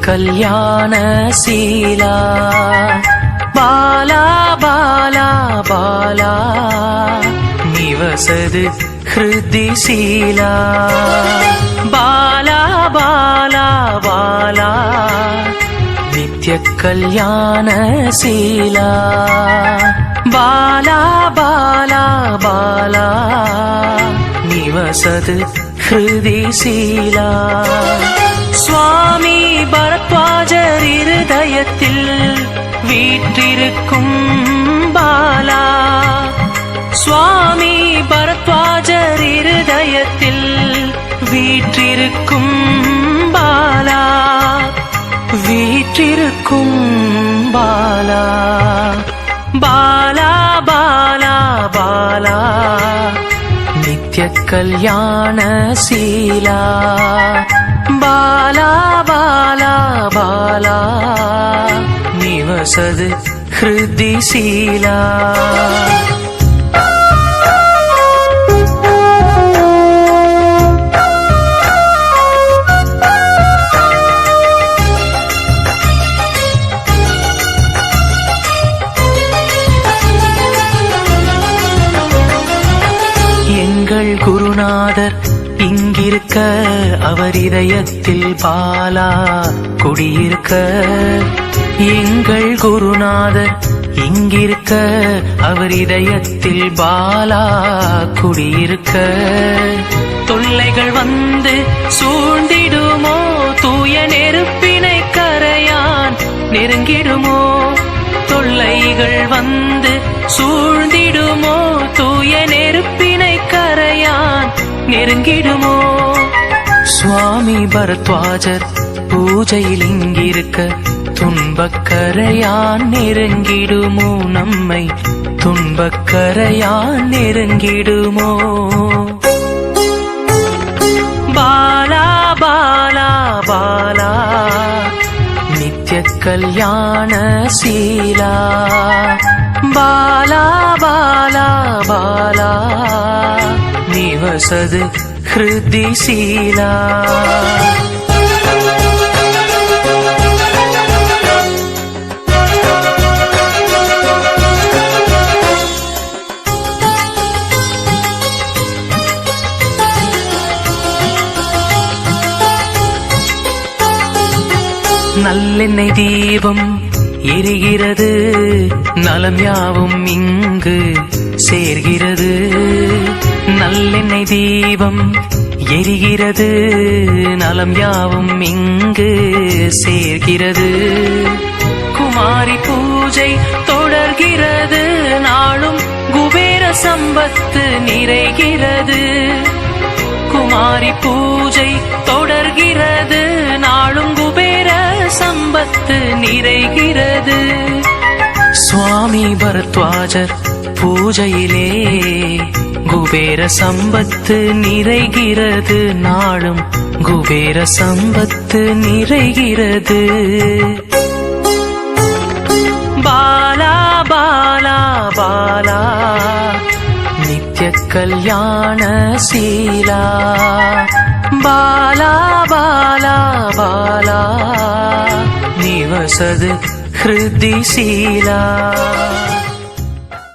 கல்யாண சீலா பாலா பாலா பாலா நிவசது ஹிருதி சீலா பாலா பாலா பாலா நித்ய கல்யாண சீலா பாலா பாலா பாலா நிவசது ஹிருதி சீலா சுவாமி பரத்வாஜர் இருதயத்தில் வீற்றிருக்கும் பாலா சுவாமி பரத்வாஜர் இருதயத்தில் வீற்றிருக்கும் பாலா வீற்றிருக்கும் பாலா பாலா பாலா பாலா நித்ய கல்யாண சீலா பாலா பாலா பாலா நிவசது ஹிருதி சீலா எங்கள் குருநாதர் இங்கிருக்க அவர் இதயத்தில் பாலா குடியிருக்க எங்கள் குருநாதர் இங்கிருக்க அவர் இதயத்தில் பாலா குடியிருக்க தொல்லைகள் வந்து சூழ்ந்திடுமோ தூய நெருப்பினை கரையான் நெருங்கிடுமோ தொல்லைகள் வந்து சூழ்ந்திடுமோ தூய நெருப்பினை கரையான் நெருங்கிடுமோ சுவாமி பரத்வாஜர் பூஜையில் இங்கிருக்க துன்பக்கரையான் நெருங்கிடுமோ நம்மை துன்பக்கரையான் நெருங்கிடுமோ பாலா பாலா பாலா நித்ய கல்யாண சீலா பாலா பாலா பாலா நிவசது ஹிருதி சீலா நல்லெண்ணெய் தீபம் எரிகிறது நலம் யாவும் இங்கு சேர்கிறது நல்லெண்ணெய் தீபம் எரிகிறது நலம் யாவும் இங்கு சேர்கிறது குமாரி பூஜை தொடர்கிறது நாளும் குபேர சம்பத்து நிறைகிறது குமாரி பூஜை தொடர்கிறது நாளும் குபேர சம்பத்து நிறைகிறது சுவாமி பரத்வாஜர் பூஜையிலே குபேர சம்பத்து நிறைகிறது நாளும் குபேர சம்பத்து நிறைகிறது பாலா பாலா பாலா நித்ய கல்யாண சீலா பாலா பாலா பாலா நிவசது ஹிருதி சீலா